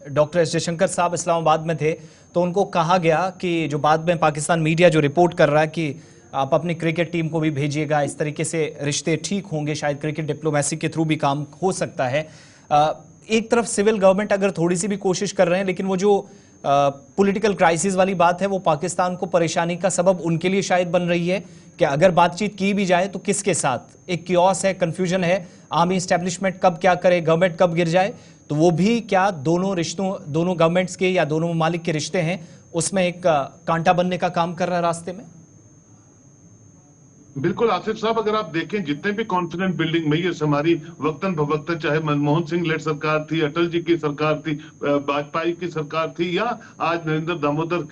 डॉक्टर एस जयशंकर साहब इस्लामाबाद में थे तो उनको कहा गया कि जो बाद में पाकिस्तान मीडिया जो रिपोर्ट कर रहा है कि आप अपनी क्रिकेट टीम को भी भेजिएगा, इस तरीके से रिश्ते ठीक होंगे, शायद क्रिकेट डिप्लोमेसी के थ्रू भी काम हो सकता है। एक तरफ सिविल गवर्नमेंट अगर थोड़ी सी भी कोशिश कर रहे हैं, लेकिन वो जो पॉलिटिकल क्राइसिस वाली बात है वो पाकिस्तान को परेशानी का सबब उनके लिए शायद बन रही है कि अगर बातचीत की भी जाए तो किसके साथ। एक कियोस है, कंफ्यूजन है, आर्मी एस्टेब्लिशमेंट कब क्या करे, गवर्नमेंट कब गिर जाए। तो वो भी क्या दोनों रिश्तों, दोनों गवर्नमेंट्स के या दोनों ममालिक के रिश्ते हैं, उसमें एक कांटा बनने का काम कर रहा है रास्ते में। बिल्कुल आसिफ साहब, अगर आप देखें जितने भी कॉन्फिडेंस बिल्डिंग मेजर्स हमारी वक्तन भवक्तन, चाहे मनमोहन सिंह लेड सरकार थी, अटल जी की सरकार थी, वाजपेयी की सरकार थी, या आज नरेंद्र दामोदर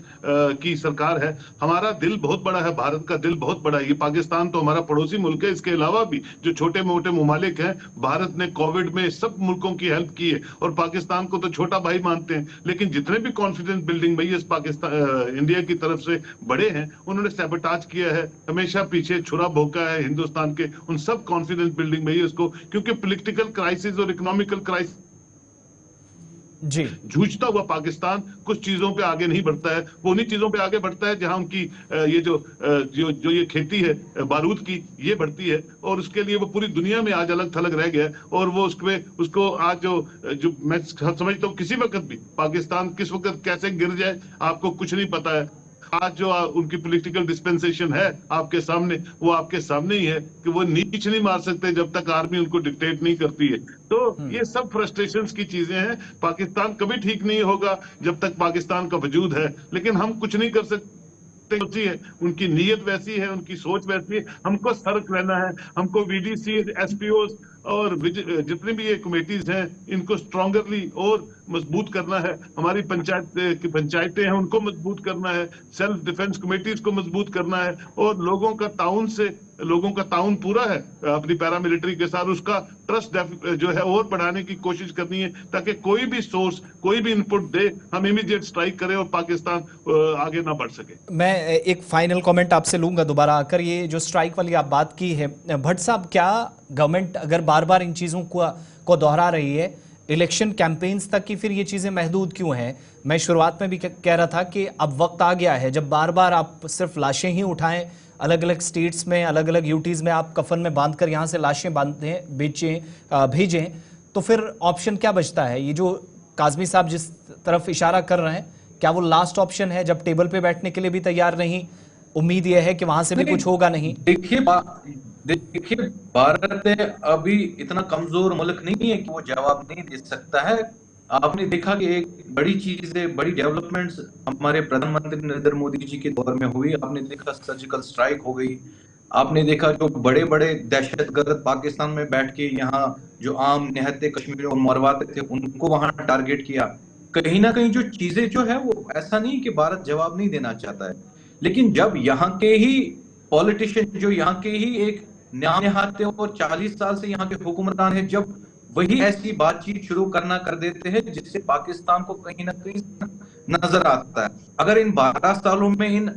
की सरकार है, हमारा दिल बहुत बड़ा है, भारत का दिल बहुत बड़ा है। ये पाकिस्तान तो हमारा पड़ोसी मुल्क है, इसके अलावा भी जो छोटे मोटे ममालिक हैं, भारत ने कोविड में सब मुल्कों की हेल्प की है और पाकिस्तान को तो छोटा भाई मानते हैं। लेकिन जितने भी confidence building measures Pakistan India की तरफ से बड़े हैं, उन्होंने सैबोटाज किया है, हमेशा पीछे छुरा भोंका है हिंदुस्तान के उन सब कॉन्फिडेंस बिल्डिंग मेजर्स को। क्योंकि पॉलिटिकल क्राइसिस और इकोनॉमिकल क्राइसिस जी जूझता हुआ पाकिस्तान कुछ चीजों पे आगे नहीं बढ़ता है। वो उन्हीं चीजों पे आगे बढ़ता है जहां उनकी ये जो ये खेती है बारूद की, ये बढ़ती है। और उसके लिए वो पूरी दुनिया में आज अलग थलग रह गया है। और वो उसको आज जो मैं समझता हूँ किसी वक्त भी पाकिस्तान किस वक्त कैसे गिर जाए आपको कुछ नहीं पता है। आज जो उनकी पॉलिटिकल डिस्पेंसेशन है आपके सामने, वो आपके सामने ही है कि वो नीच नहीं मार सकते जब तक आर्मी उनको डिक्टेट नहीं करती है। तो ये सब फ्रस्ट्रेशंस की चीजें हैं। पाकिस्तान कभी ठीक नहीं होगा जब तक पाकिस्तान का वजूद है, लेकिन हम कुछ नहीं कर सकते। है उनकी नीयत वैसी है, उनकी सोच वैसी है। हमको सतर्क रहना है, हमको वीडीसी, एसपीओ और जितनी भी ये कमेटीज हैं इनको स्ट्रॉन्गरली और मजबूत करना है। हमारी पंचायतें हैं उनको मजबूत करना है, सेल्फ डिफेंस कमेटीज को मजबूत करना है और लोगों का ताउन पूरा है अपनी पैरामिलिट्री के साथ। उसका ट्रस्ट जो है और बढ़ाने की कोशिश करनी है ताकि कोई भी सोर्स, कोई भी इनपुट दे, हम इमीडिएट स्ट्राइक करें और पाकिस्तान आगे ना बढ़ सके। मैं एक फाइनल कमेंट आपसे लूंगा दोबारा आकर। ये जो स्ट्राइक वाली आप बात की है भट्ट साहब, क्या गवर्नमेंट अगर बार बार इन चीज़ों को दोहरा रही है, इलेक्शन कैंपेन्स तक की फिर ये चीज़ें महदूद क्यों हैं? मैं शुरुआत में भी कह रहा था कि अब वक्त आ गया है जब बार बार आप सिर्फ लाशें ही उठाएं, अलग अलग स्टेट्स में, अलग अलग यूटीज़ में आप कफन में बांधकर यहाँ से लाशें बांधें, भेजें, तो फिर ऑप्शन क्या बचता है? ये जो काज़मी साहब जिस तरफ इशारा कर रहे हैं, क्या वो लास्ट ऑप्शन है जब टेबल पे बैठने के लिए भी तैयार नहीं? उम्मीद यह है कि वहां से भी कुछ होगा नहीं। देखिए भारत अभी इतना कमजोर मुल्क नहीं है कि वो जवाब नहीं दे सकता है। आपने देखा कि एक बड़ी चीजें, बड़ी डेवलपमेंट्स हमारे प्रधानमंत्री नरेंद्र मोदी जी के दौर में हुई। आपने देखा सर्जिकल स्ट्राइक हो गई, आपने देखा जो बड़े बड़े दहशतगर्द पाकिस्तान में बैठ के यहाँ जो आम निहत्ते कश्मीरी और मरवाते थे उनको वहां टारगेट किया। कहीं ना कहीं जो चीजें जो है वो ऐसा नहीं कि भारत जवाब नहीं देना चाहता है, लेकिन जब यहाँ के ही पॉलिटिशियन जो यहाँ के ही एक निहत्ते और 40 साल से यहाँ के हुक्मरान है, जब वही ऐसी बातचीत शुरू करना कर देते हैं जिससे पाकिस्तान को कहीं ना कहीं नजर आता है। अगर इन 12 सालों में इन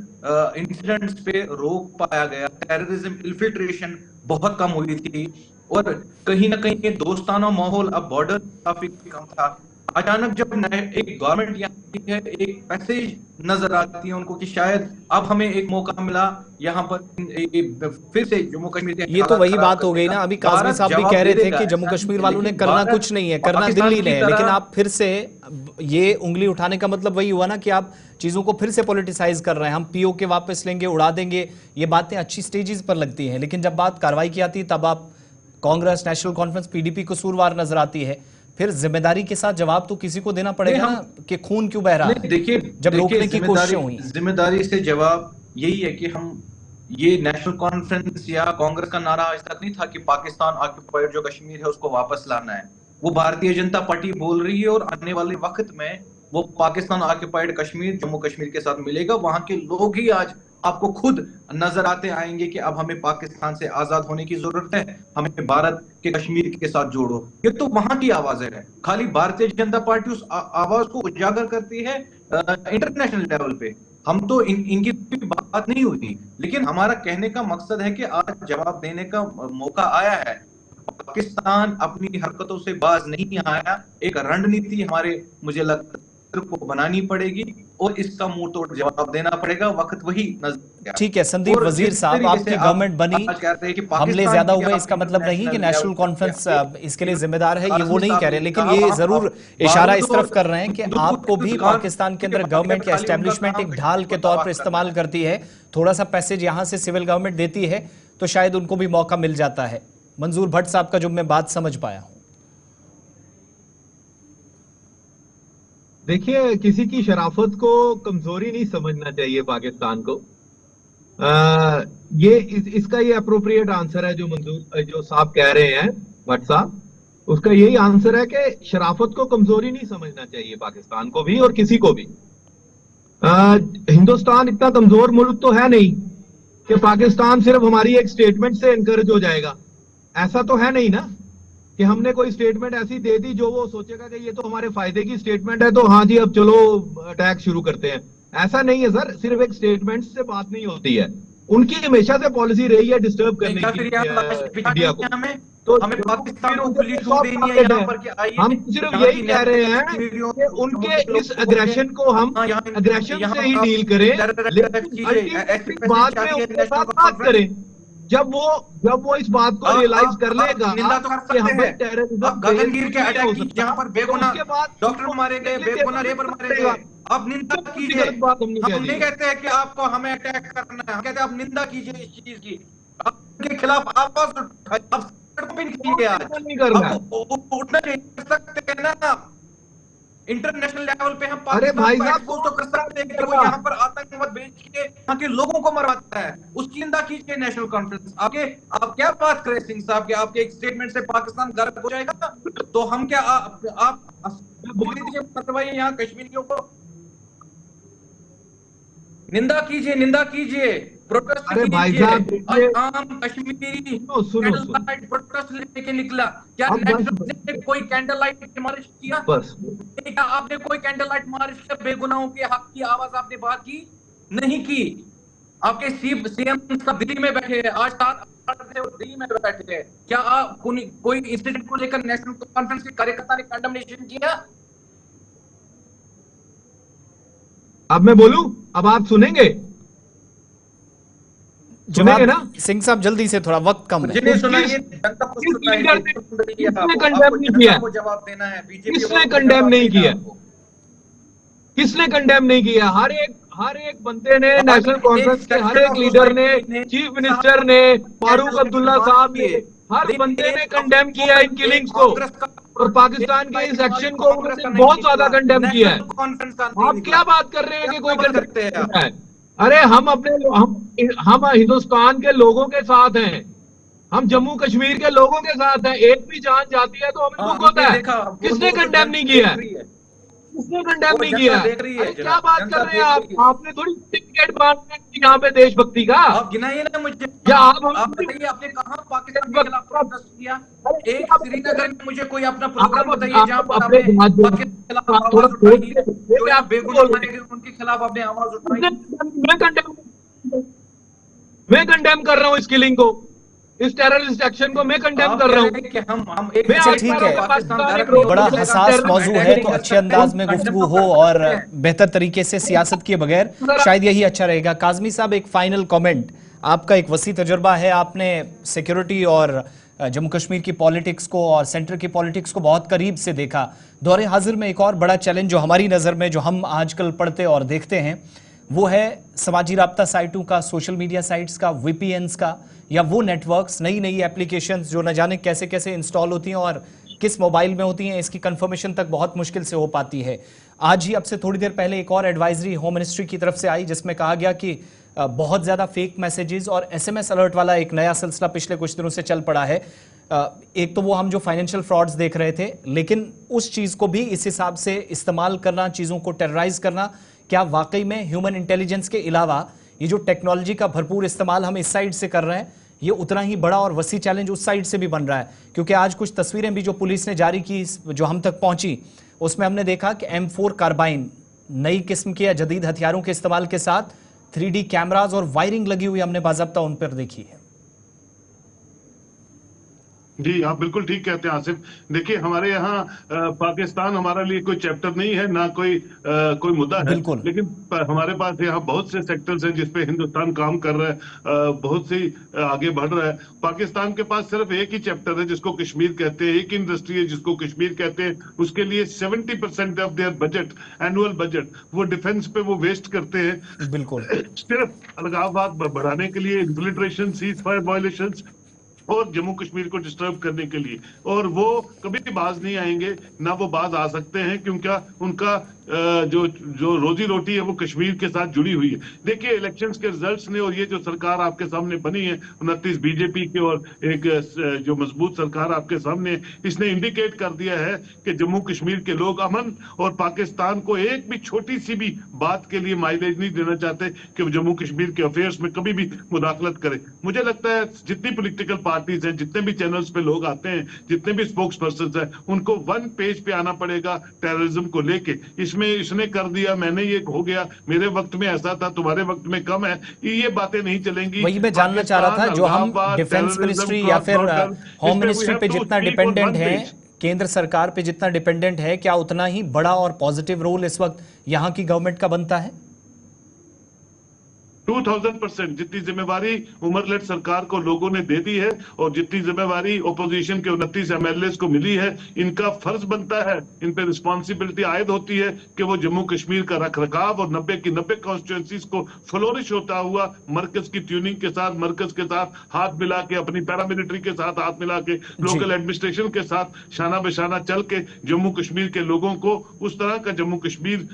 इंसिडेंट्स पे रोक पाया गया, टेररिज्म इन्फिल्ट्रेशन बहुत कम हुई थी और कहीं ना कहीं ये दोस्ताना माहौल, अब बॉर्डर काफी कम था, अचानक जब एक गवर्नमेंट यहाँ है, एक पैसेज नजर आती है उनको कि शायद अब हमें एक मौका मिला यहाँ पर फिर से जम्मू कश्मीर। ये तो वही बात हो गई ना, अभी काज़मी साहब भी कह रहे थे कि जम्मू कश्मीर वालों ने करना कुछ नहीं है, करना दिल्ली ने है, लेकिन आप फिर से ये उंगली उठाने का मतलब वही हुआ ना कि आप चीजों को फिर से पॉलिटिसाइज कर रहे हैं। हम पीओके वापस लेंगे, उड़ा देंगे, ये बातें अच्छी स्टेजेस पर लगती हैं, लेकिन जब बात कार्रवाई की आती है तब आप कांग्रेस, नेशनल कॉन्फ्रेंस, पीडीपी कसूरवार नजर आती है। फिर जिम्मेदारी के साथ जवाब तो किसी को देना पड़ेगा ना कि खून क्यों बह रहा है। देखिए, जब रोकने की कोशिशें हुई, जिम्मेदारी से जवाब यही है कि हम ये नेशनल कॉन्फ्रेंस या कांग्रेस का नारा आज तक नहीं था कि पाकिस्तान ऑक्युपाइड जो कश्मीर है उसको वापस लाना है। वो भारतीय जनता पार्टी बोल रही है और आने वाले वक्त में वो पाकिस्तान ऑक्युपाइड कश्मीर जम्मू कश्मीर के साथ मिलेगा। वहां के लोग ही आज आपको खुद नजर आते आएंगे कि अब हमें पाकिस्तान से आजाद होने की जरूरत है, हमें भारत के कश्मीर के साथ जोड़ो। ये तो वहां की आवाज है। खाली भारतीय जनता पार्टी उस आवाज को उजागर करती है इंटरनेशनल लेवल पे। हम तो इनकी बात नहीं हुई, लेकिन हमारा कहने का मकसद है कि आज जवाब देने का मौका आया है। पाकिस्तान अपनी हरकतों से बाज नहीं आया, एक रणनीति हमारे मुझे लगता को बनानी पड़ेगी और इसका मुंह तोड़ जवाब देना पड़ेगा। वक्त वही नजर। ठीक है संदीप वजीर साहब, आपकी गवर्नमेंट बनी, हमले ज्यादा हुए, इसका मतलब नहीं कि नेशनल कॉन्फ्रेंस इसके लिए जिम्मेदार है, ये वो नहीं कह रहे, लेकिन ये जरूर इशारा इस तरफ कर रहे हैं कि आपको भी पाकिस्तान के अंदर गवर्नमेंट या एस्टेब्लिशमेंट एक ढाल के तौर पर इस्तेमाल करती है। थोड़ा सा पैसेज यहां से सिविल गवर्नमेंट देती है तो शायद उनको भी मौका मिल जाता है। मंजूर भट्ट साहब का जो मैं बात समझ पाया हूं, देखिए, किसी की शराफत को कमजोरी नहीं समझना चाहिए पाकिस्तान को। इसका ये अप्रोप्रिएट आंसर है जो साहब कह रहे हैं, भट्ट साहब, उसका यही आंसर है कि शराफत को कमजोरी नहीं समझना चाहिए पाकिस्तान को भी और किसी को भी। हिंदुस्तान इतना कमजोर मुल्क तो है नहीं कि पाकिस्तान सिर्फ हमारी एक स्टेटमेंट से इनकरेज हो जाएगा। ऐसा तो है नहीं ना कि हमने कोई स्टेटमेंट ऐसी दे दी जो वो सोचेगा कि ये तो हमारे फायदे की स्टेटमेंट है तो हाँ जी अब चलो अटैक शुरू करते हैं। ऐसा नहीं है सर, सिर्फ एक स्टेटमेंट से बात नहीं होती है। उनकी हमेशा से पॉलिसी रही है डिस्टर्ब करने की इंडिया को। तो हम सिर्फ यही कह रहे हैं कि उनके इस अग्रेशन को हम अग्रेशन से ही डील करें, लेकिन बाद में उनके साथ बात करें। जब वो इस बात को रियलाइज कर लेगा कि हमें टेररिज्म गगनगिर के अटैक जहां पर बेगुनाह डॉक्टर मारे गए, बेगुनाह लेबर मारे गए, अब निंदा कीजिए। हम नहीं कहते हैं कि आपको हमें अटैक करना है, हम कहते हैं आप निंदा कीजिए इस चीज की, आपके खिलाफ आवाज उठाइए, आप सड़कों कीजिए, आज उठना चाहिए सकते हैं ना। इंटरनेशनल लेवल पे हम भाई साहब को तो कर सकते हैं कि वो यहाँ पर आतंकवाद बेच के यहाँ के लोगों को मरवाता है, उसकी निंदा कीजिए नेशनल कॉन्फ्रेंस। आप क्या बात करें सिंह साहब के आपके एक स्टेटमेंट से पाकिस्तान गर्क हो जाएगा तो हम क्या आप बोल दीजिए मतलब यहाँ कश्मीरियों को निंदा कीजिए, प्रोटेस्ट कीजिए। आम कश्मीरी प्रोटेस्ट लेके निकला, क्या ने कोई कैंडल लाइट मार्च किया? क्या आपने कोई कैंडल लाइट मार्च किया? बेगुनाहों के हक की आवाज आपने बात की? नहीं की। आपके सीएम सब दिल्ली में बैठे हैं, आज 7 दिल्ली में बैठे हैं। क्या आप कोई इंसिडेंट को लेकर नेशनल कॉन्फ्रेंस के कार्यकर्ता ने कंडेमनेशन किया? अब मैं बोलूं, अब आप सुनेंगे ना सिंह साहब? जल्दी से, थोड़ा वक्त कम है। किसने कंडेम नहीं किया? किसने कंडेम नहीं किया? किसने कंडेम नहीं किया? हर एक बंदे ने, नेशनल कॉन्फ्रेंस के हर एक लीडर ने, चीफ मिनिस्टर ने, फारूक अब्दुल्ला साहब ने, हर बंदे ने कंडेम किया इन किलिंग्स को और पाकिस्तान के इस एक्शन को उन्होंने बहुत ज्यादा कंडेम किया है। आप क्या बात कर रहे हैं कि कोई कर सकते हैं? अरे हम हिंदुस्तान के लोगों के साथ हैं, हम जम्मू कश्मीर के लोगों के साथ हैं। एक भी जान जाती है तो हमें दुख होता है। किसने कंडेम नहीं किया? किसने कंडेम नहीं किया? अरे क्या बात कर रहे हैं आप? आपने थोड़ी टिकट बांटने यहाँ पे देशभक्ति का। आप गिनाइए ना मुझे, या आप बताइए आपने कहाँ पाकिस्तान के खिलाफ प्रोटेस्ट किया? एक श्रीनगर में मुझे कोई अपना प्रोग्राम बताइए जहाँ पर आपने पाकिस्तान के खिलाफ आवाज उठाई है, जो यहाँ बेगुनाह मारे गए उनके खिलाफ आपने आवाज उठाई। मैं कंडेम कर रहा हूँ इस किलिंग को, इस टेररिस्ट एक्शन को मैं कंडेम कर रहा हूँ। अच्छा ठीक है, बड़ा हसास मौजू है तो अच्छे अंदाज में गुफ्तगू हो और बेहतर तरीके से सियासत किए बगैर शायद यही अच्छा रहेगा। काजमी साहब, एक फाइनल कमेंट, आपका एक वसी तजुर्बा है, आपने सिक्योरिटी और जम्मू कश्मीर की पॉलिटिक्स को और सेंटर की पॉलिटिक्स को बहुत करीब से देखा। दौरे हाजिर में एक और बड़ा चैलेंज जो हमारी नज़र में, जो हम आजकल पढ़ते और देखते हैं, वो है समाजी राब्ता साइटों का, सोशल मीडिया साइट्स का, वीपीएन्स का, या वो नेटवर्क्स, नई नई एप्लीकेशंस जो न जाने कैसे कैसे इंस्टॉल होती हैं और किस मोबाइल में होती हैं, इसकी कंफर्मेशन तक बहुत मुश्किल से हो पाती है। आज ही अब से थोड़ी देर पहले एक और एडवाइजरी होम मिनिस्ट्री की तरफ से आई जिसमें कहा गया कि बहुत ज़्यादा फेक मैसेजेस और एसएमएस अलर्ट वाला एक नया सिलसिला पिछले कुछ दिनों से चल पड़ा है। एक तो वो हम जो फाइनेंशियल फ्रॉड्स देख रहे थे, लेकिन उस चीज़ को भी इस हिसाब से इस्तेमाल करना, चीज़ों को टेरराइज करना, क्या वाकई में ह्यूमन इंटेलिजेंस के अलावा ये जो टेक्नोलॉजी का भरपूर इस्तेमाल हम इस साइड से कर रहे हैं, ये उतना ही बड़ा और वसी चैलेंज उस साइड से भी बन रहा है? क्योंकि आज कुछ तस्वीरें भी जो पुलिस ने जारी की, जो हम तक पहुंची, उसमें हमने देखा कि M4 कार्बाइन, नई किस्म के या जदीद हथियारों के इस्तेमाल के साथ 3D कैमराज और वायरिंग लगी हुई हमने बाज़ाब्ता उन पर देखी है। जी, आप बिल्कुल ठीक कहते हैं आसिफ। देखिए, हमारे यहाँ पाकिस्तान हमारे लिए कोई चैप्टर नहीं है, ना कोई मुद्दा है, लेकिन हमारे पास यहाँ बहुत से सेक्टर्स हैं जिसपे हिंदुस्तान काम कर रहा है, बहुत सी आगे बढ़ रहा है। पाकिस्तान के पास सिर्फ एक ही चैप्टर है जिसको कश्मीर कहते हैं, एक इंडस्ट्री है जिसको कश्मीर कहते हैं। उसके लिए 70% of their budget, annual budget, वो डिफेंस पे वो वेस्ट करते हैं, बिल्कुल सिर्फ अलगाववाद बढ़ाने के लिए, इन्फिल्ट्रेशन, सीज फायर वायलेशंस और जम्मू कश्मीर को डिस्टर्ब करने के लिए। और वो कभी भी बाज नहीं आएंगे, ना वो बाज आ सकते हैं, क्योंकि उनका जो रोजी रोटी है वो कश्मीर के साथ जुड़ी हुई है। देखिए, इलेक्शंस के रिजल्ट्स ने और ये जो सरकार आपके सामने बनी है 29 बीजेपी की और एक जो मजबूत सरकार आपके सामने, इसने इंडिकेट कर दिया है कि जम्मू कश्मीर के लोग अमन और पाकिस्तान को एक भी छोटी सी भी बात के लिए माइलेज नहीं देना चाहते कि वो जम्मू कश्मीर के अफेयर्स में कभी भी मुदाखलत करे। मुझे लगता है जितनी पोलिटिकल पार्टीज हैं, जितने भी चैनल्स पे लोग आते हैं, जितने भी स्पोक्स पर्सन हैं, उनको वन पेज पे आना पड़ेगा टेररिज्म को लेके। इसने कर दिया, मैंने ये हो गया, मेरे वक्त में ऐसा था, तुम्हारे वक्त में कम है, ये बातें नहीं चलेंगी। वही मैं जानना चाह रहा था, जो हम डिफेंस मिनिस्ट्री या फिर होम मिनिस्ट्री पे जितना डिपेंडेंट है, केंद्र सरकार पे जितना डिपेंडेंट है, क्या उतना ही बड़ा और पॉजिटिव रोल इस वक्त यहाँ की गवर्नमेंट का बनता है? 2000% जितनी जिम्मेवारी उमर-लट सरकार को लोगों ने दे दी है और जितनी जिम्मेवारी ओपोजिशन के 29 एमएलए को मिली है, इनका फर्ज बनता है, इन पे रिस्पॉन्सिबिलिटी आयद होती है कि वो जम्मू कश्मीर का रखरखाव और 90 की 90 कॉन्स्टिट्यूंसीज को फ्लोरिश होता हुआ मरकज की ट्यूनिंग के साथ, मरकज के साथ हाथ मिला के, अपनी पैरामिलिट्री के साथ हाथ मिला के, लोकल एडमिनिस्ट्रेशन के साथ शाना बशाना चल के जम्मू कश्मीर के लोगों को उस तरह का जम्मू कश्मीर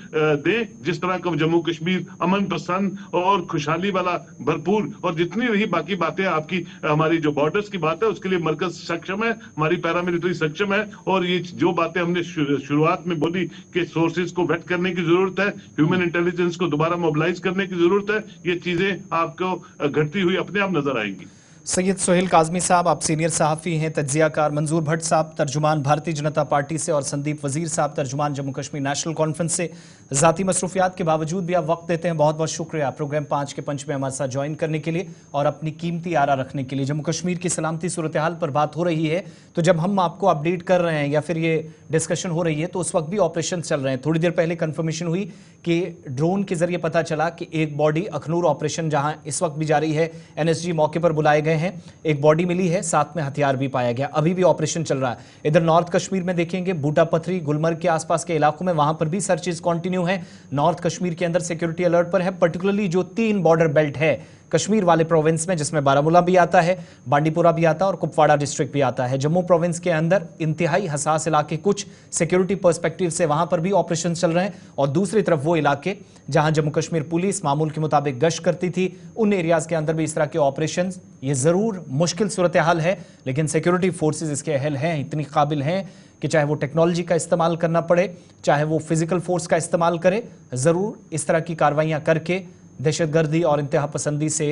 दे जिस तरह का जम्मू कश्मीर अमन पसंद और खुशहाली वाला भरपूर। और जितनी रही बाकी बातें आपकी, हमारी जो बॉर्डर्स की बात है उसके लिए मरकज सक्षम है, हमारी पैरामिलिट्री सक्षम है। और ये जो बातें हमने शुरुआत में बोली कि सोर्सेज को वेट करने की जरूरत है, ह्यूमन इंटेलिजेंस को दोबारा मोबिलाइज करने की जरूरत है, ये चीजें आपको घटती हुई अपने आप नजर आएंगी। सैयद सोहेल काज़मी साहब, आप सीनियर सहाफ़ी हैं, तज्ज़ियाकार। मंजूर भट्ट साहब, तर्जुमान भारतीय जनता पार्टी से, और संदीप वजीर साहब, तर्जुमान जम्मू कश्मीर नेशनल कॉन्फ्रेंस से। ज़ाती मसरूफियात के बावजूद भी आप वक्त देते हैं, बहुत बहुत शुक्रिया प्रोग्राम 5 के पंच में हमारे साथ ज्वाइन करने के लिए और अपनी कीमती आरा रखने के लिए। जम्मू कश्मीर की सलामती सूरत हाल पर बात हो रही है, तो जब हम आपको अपडेट कर रहे हैं या फिर ये डिस्कशन हो रही है, तो उस वक्त भी ऑपरेशन चल रहे हैं। थोड़ी देर पहले कन्फर्मेशन हुई कि ड्रोन के जरिए पता चला कि एक बॉडी अखनूर ऑपरेशन, जहां इस वक्त भी जारी है, एनएसजी मौके पर बुलाए गए हैं, एक बॉडी मिली है, साथ में हथियार भी पाया गया, अभी भी ऑपरेशन चल रहा है। इधर नॉर्थ कश्मीर में देखेंगे, बूटा पथरी, गुलमर्ग के आसपास के इलाकों में, वहां पर भी सर्चेज कंटिन्यू है। नॉर्थ कश्मीर के अंदर सिक्योरिटी अलर्ट पर है, पर्टिकुलरली जो 3 बॉर्डर बेल्ट है कश्मीर वाले प्रोविंस में, जिसमें बारामूला भी आता है, बांडीपुरा भी आता है और कुपवाड़ा डिस्ट्रिक्ट भी आता है। जम्मू प्रोविंस के अंदर इंतहाई हसास इलाके, कुछ सिक्योरिटी पर्सपेक्टिव से वहां पर भी ऑपरेशन चल रहे हैं, और दूसरी तरफ वो इलाके जहां जम्मू कश्मीर पुलिस मामूल के मुताबिक गश्त करती थी, उन एरियाज के अंदर भी इस तरह के ऑपरेशन। ये जरूर मुश्किल सूरत हाल है, लेकिन सिक्योरिटी फोर्सेज इसके अहल हैं, इतनी काबिल हैं कि चाहे वो टेक्नोलॉजी का इस्तेमाल करना पड़े, चाहे वो फिजिकल फोर्स का इस्तेमाल करे, जरूर इस तरह की कार्रवाइयां करके दहशतगर्दी और इंतहा पसंदी से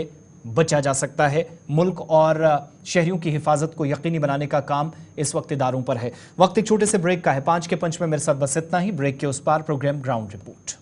बचा जा सकता है। मुल्क और शहरियों की हिफाजत को यकीनी बनाने का काम इस वक्त इदारों पर है। वक्त एक छोटे से ब्रेक का है। 5 के पंच में मेरे साथ बस इतना ही। ब्रेक के उस पार प्रोग्राम ग्राउंड रिपोर्ट।